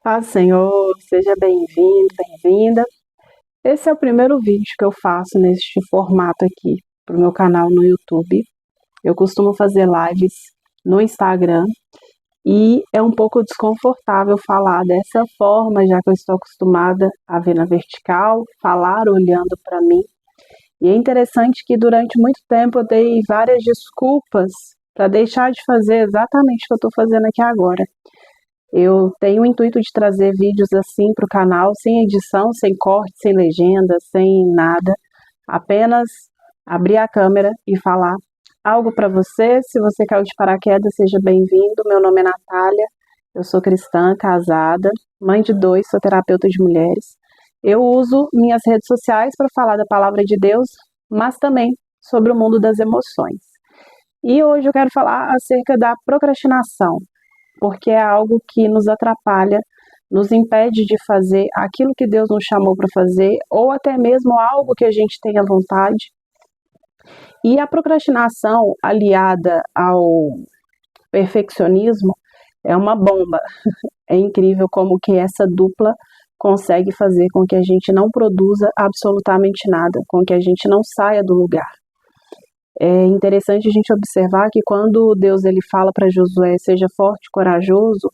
Paz, Senhor, seja bem-vindo, bem-vinda. Esse é o primeiro vídeo que eu faço neste formato aqui para o meu canal no YouTube. Eu costumo fazer lives no Instagram e é um pouco desconfortável falar dessa forma, já que eu estou acostumada a ver na vertical, falar olhando para mim. E é interessante que durante muito tempo eu dei várias desculpas para deixar de fazer exatamente o que eu estou fazendo aqui agora. Eu tenho o intuito de trazer vídeos assim para o canal, sem edição, sem corte, sem legenda, sem nada. Apenas abrir a câmera e falar algo para você. Se você caiu de paraquedas, seja bem-vindo. Meu nome é Natália, eu sou cristã, casada, mãe de 2, sou terapeuta de mulheres. Eu uso minhas redes sociais para falar da palavra de Deus, mas também sobre o mundo das emoções. E hoje eu quero falar acerca da procrastinação, porque é algo que nos atrapalha, nos impede de fazer aquilo que Deus nos chamou para fazer, ou até mesmo algo que a gente tenha vontade. E a procrastinação, aliada ao perfeccionismo, é uma bomba. É incrível como que essa dupla consegue fazer com que a gente não produza absolutamente nada, com que a gente não saia do lugar. É interessante a gente observar que quando Deus ele fala para Josué, seja forte, corajoso,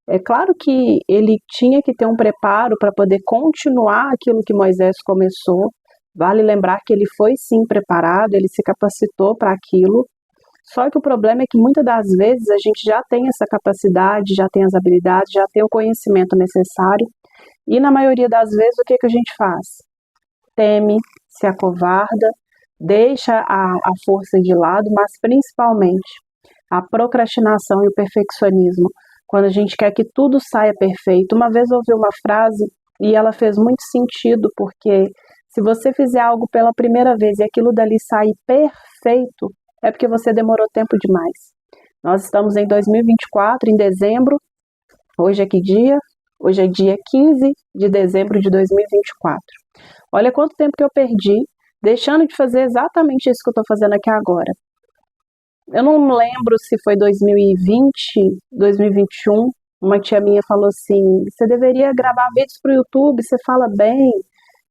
é claro que ele tinha que ter um preparo para poder continuar aquilo que Moisés começou. Vale lembrar que ele foi sim preparado, ele se capacitou para aquilo. Só que o problema é que muitas das vezes a gente já tem essa capacidade, já tem as habilidades, já tem o conhecimento necessário. E na maioria das vezes o que a gente faz? Teme, se acovarda, deixa a força de lado, mas principalmente a procrastinação e o perfeccionismo. Quando a gente quer que tudo saia perfeito. Uma vez eu ouvi uma frase e ela fez muito sentido, porque se você fizer algo pela primeira vez e aquilo dali sair perfeito, é porque você demorou tempo demais. Nós estamos em 2024, em dezembro. Hoje é que dia? Hoje é dia 15 de dezembro de 2024. Olha quanto tempo que eu perdi deixando de fazer exatamente isso que eu estou fazendo aqui agora. Eu não lembro se foi 2020, 2021, uma tia minha falou assim, você deveria gravar vídeos para o YouTube, você fala bem,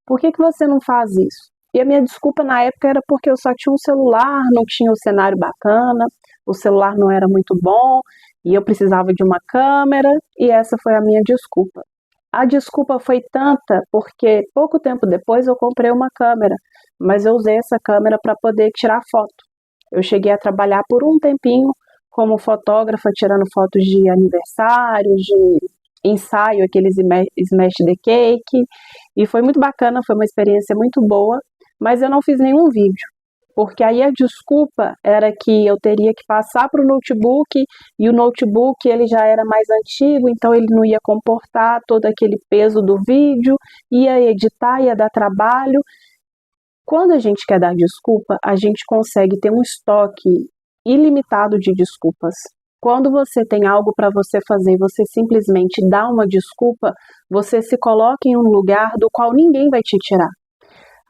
por que você não faz isso? E a minha desculpa na época era porque eu só tinha um celular, não tinha um cenário bacana, o celular não era muito bom, e eu precisava de uma câmera, e essa foi a minha desculpa. A desculpa foi tanta porque pouco tempo depois eu comprei uma câmera, mas eu usei essa câmera para poder tirar foto. Eu cheguei a trabalhar por um tempinho como fotógrafa, tirando fotos de aniversário, de ensaio, aqueles Smash the Cake, e foi muito bacana, foi uma experiência muito boa, mas eu não fiz nenhum vídeo, porque aí a desculpa era que eu teria que passar para o notebook, e o notebook ele já era mais antigo, então ele não ia comportar todo aquele peso do vídeo, ia editar, ia dar trabalho. Quando a gente quer dar desculpa, a gente consegue ter um estoque ilimitado de desculpas. Quando você tem algo para você fazer e você simplesmente dá uma desculpa, você se coloca em um lugar do qual ninguém vai te tirar.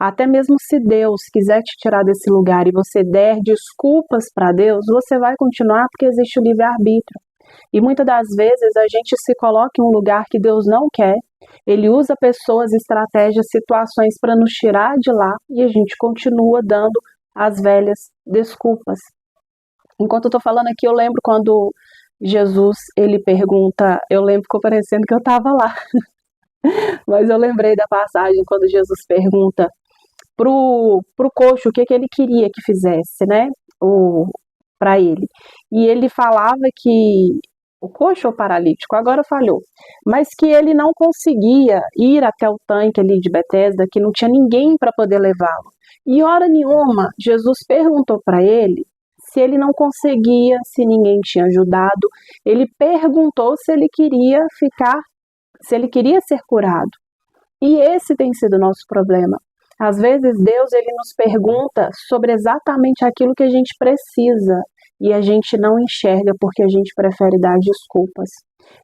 Até mesmo se Deus quiser te tirar desse lugar e você der desculpas para Deus, você vai continuar porque existe o livre-arbítrio. E muitas das vezes a gente se coloca em um lugar que Deus não quer, ele usa pessoas, estratégias, situações para nos tirar de lá e a gente continua dando as velhas desculpas. Enquanto eu estou falando aqui, eu lembro quando Jesus, ele pergunta, eu lembro ficou parecendo que eu estava lá, mas eu lembrei da passagem quando Jesus pergunta pro coxo o que ele queria que fizesse, né, para ele. E ele falava que o coxo ou paralítico, agora falhou, mas que ele não conseguia ir até o tanque ali de Betesda, que não tinha ninguém para poder levá-lo. E hora nenhuma, Jesus perguntou para ele se ele não conseguia, se ninguém tinha ajudado. Ele perguntou se ele queria ficar, se ele queria ser curado. E esse tem sido o nosso problema. Às vezes Deus ele nos pergunta sobre exatamente aquilo que a gente precisa e a gente não enxerga porque a gente prefere dar desculpas.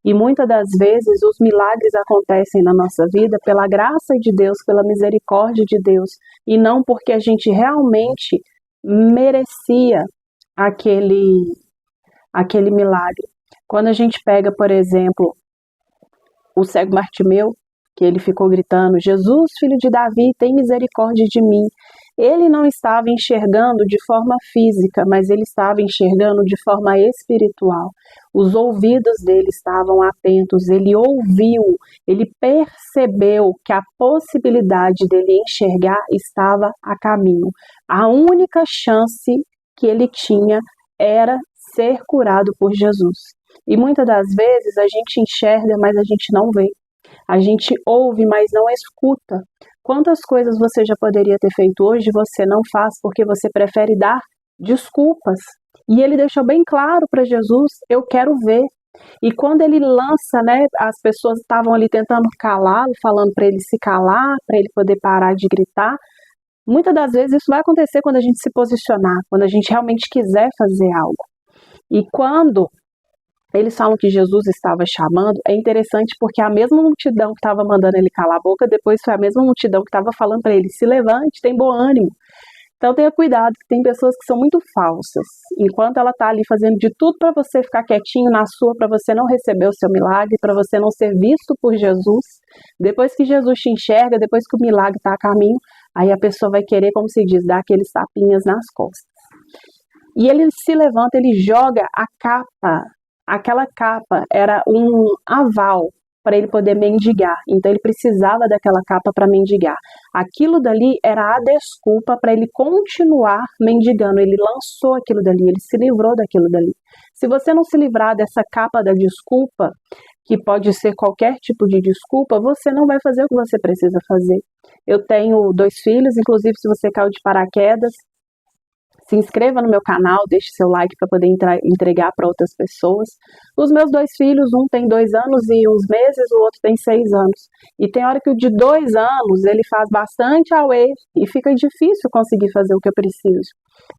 E muitas das vezes os milagres acontecem na nossa vida pela graça de Deus, pela misericórdia de Deus, e não porque a gente realmente merecia aquele milagre. Quando a gente pega, por exemplo, o cego Bartimeu, que ele ficou gritando: Jesus, filho de Davi, tem misericórdia de mim. Ele não estava enxergando de forma física, mas ele estava enxergando de forma espiritual. Os ouvidos dele estavam atentos, ele ouviu, ele percebeu que a possibilidade dele enxergar estava a caminho. A única chance que ele tinha era ser curado por Jesus. E muitas das vezes a gente enxerga, mas a gente não vê. A gente ouve, mas não escuta. Quantas coisas você já poderia ter feito hoje e você não faz porque você prefere dar desculpas? E ele deixou bem claro para Jesus: eu quero ver. E quando ele lança, né, as pessoas estavam ali tentando calá-lo, falando para ele se calar, para ele poder parar de gritar. Muitas das vezes isso vai acontecer quando a gente se posicionar, quando a gente realmente quiser fazer algo. E quando eles falam que Jesus estava chamando, é interessante porque a mesma multidão que estava mandando ele calar a boca, depois foi a mesma multidão que estava falando para ele: se levante, tem bom ânimo. Então tenha cuidado, que tem pessoas que são muito falsas. Enquanto ela está ali fazendo de tudo para você ficar quietinho na sua, para você não receber o seu milagre, para você não ser visto por Jesus, depois que Jesus te enxerga, depois que o milagre está a caminho, aí a pessoa vai querer, como se diz, dar aqueles tapinhas nas costas. E ele se levanta, ele joga a capa. Aquela capa era um aval para ele poder mendigar. Então ele precisava daquela capa para mendigar. Aquilo dali era a desculpa para ele continuar mendigando. Ele lançou aquilo dali, ele se livrou daquilo dali. Se você não se livrar dessa capa da desculpa, que pode ser qualquer tipo de desculpa, você não vai fazer o que você precisa fazer. Eu tenho 2 filhos, inclusive se você caiu de paraquedas, se inscreva no meu canal, deixe seu like para poder entregar para outras pessoas. Os meus 2 filhos, um tem 2 anos e uns meses, o outro tem 6 anos. E tem hora que o de 2 anos, ele faz bastante auê e fica difícil conseguir fazer o que eu preciso.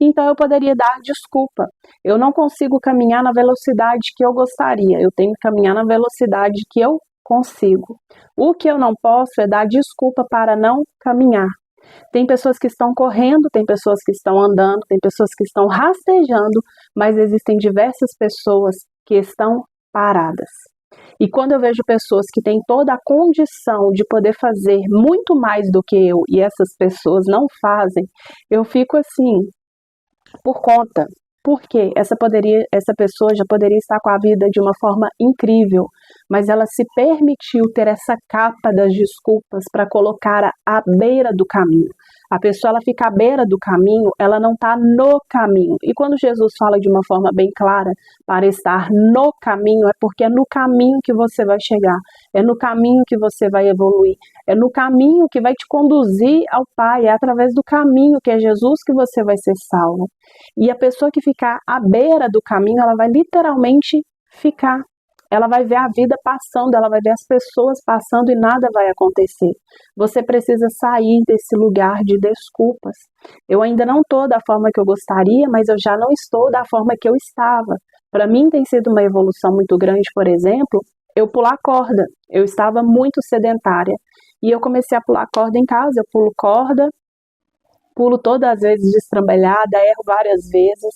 Então eu poderia dar desculpa. Eu não consigo caminhar na velocidade que eu gostaria, eu tenho que caminhar na velocidade que eu consigo. O que eu não posso é dar desculpa para não caminhar. Tem pessoas que estão correndo, tem pessoas que estão andando, tem pessoas que estão rastejando, mas existem diversas pessoas que estão paradas. E quando eu vejo pessoas que têm toda a condição de poder fazer muito mais do que eu e essas pessoas não fazem, eu fico assim, por conta. Porque essa pessoa já poderia estar com a vida de uma forma incrível, mas ela se permitiu ter essa capa das desculpas para colocar à beira do caminho. A pessoa, ela fica à beira do caminho, ela não está no caminho. E quando Jesus fala de uma forma bem clara, para estar no caminho, é porque é no caminho que você vai chegar, é no caminho que você vai evoluir, é no caminho que vai te conduzir ao Pai, é através do caminho que é Jesus que você vai ser salvo. E a pessoa que ficar à beira do caminho, ela vai literalmente ficar. Ela vai ver a vida passando, ela vai ver as pessoas passando e nada vai acontecer. Você precisa sair desse lugar de desculpas. Eu ainda não estou da forma que eu gostaria, mas eu já não estou da forma que eu estava. Para mim tem sido uma evolução muito grande, por exemplo, eu pular corda. Eu estava muito sedentária e eu comecei a pular corda em casa. Eu pulo corda, pulo todas as vezes destrambelhada, erro várias vezes,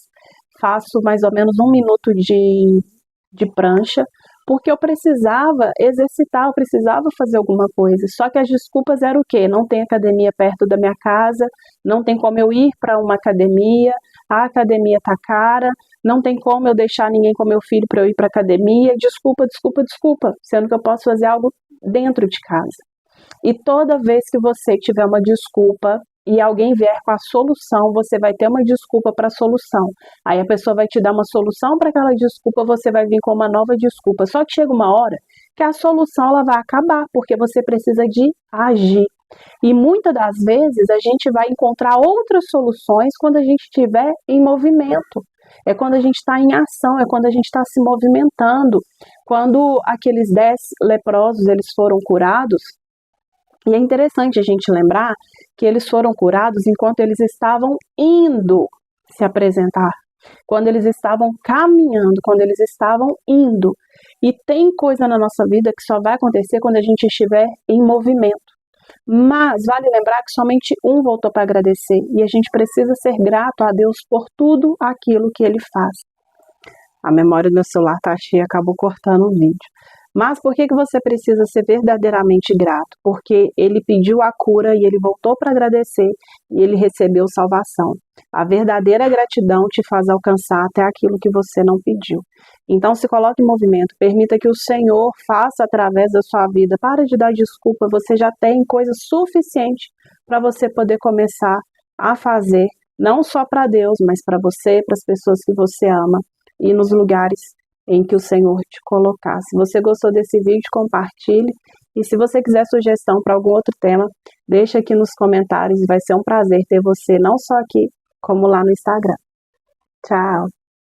faço mais ou menos 1 minuto de prancha, porque eu precisava exercitar, eu precisava fazer alguma coisa. Só que as desculpas eram o quê? Não tem academia perto da minha casa, não tem como eu ir para uma academia, a academia tá cara, não tem como eu deixar ninguém com meu filho para eu ir para academia, desculpa, sendo que eu posso fazer algo dentro de casa. E toda vez que você tiver uma desculpa e alguém vier com a solução, você vai ter uma desculpa para a solução. Aí a pessoa vai te dar uma solução para aquela desculpa, você vai vir com uma nova desculpa. Só que chega uma hora que a solução ela vai acabar, porque você precisa de agir. E muitas das vezes a gente vai encontrar outras soluções quando a gente estiver em movimento. É quando a gente está em ação, é quando a gente está se movimentando. Quando aqueles 10 leprosos eles foram curados, e é interessante a gente lembrar que eles foram curados enquanto eles estavam indo se apresentar, quando eles estavam caminhando, quando eles estavam indo. E tem coisa na nossa vida que só vai acontecer quando a gente estiver em movimento. Mas vale lembrar que somente um voltou para agradecer e a gente precisa ser grato a Deus por tudo aquilo que Ele faz. A memória do meu celular está cheia, acabou cortando o vídeo. Mas por que você precisa ser verdadeiramente grato? Porque ele pediu a cura e ele voltou para agradecer e ele recebeu salvação. A verdadeira gratidão te faz alcançar até aquilo que você não pediu. Então se coloque em movimento, permita que o Senhor faça através da sua vida. Para de dar desculpa, você já tem coisa suficiente para você poder começar a fazer, não só para Deus, mas para você, para as pessoas que você ama e nos lugares em que o Senhor te colocar. Se você gostou desse vídeo, compartilhe. E se você quiser sugestão para algum outro tema, deixa aqui nos comentários. Vai ser um prazer ter você não só aqui, como lá no Instagram. Tchau!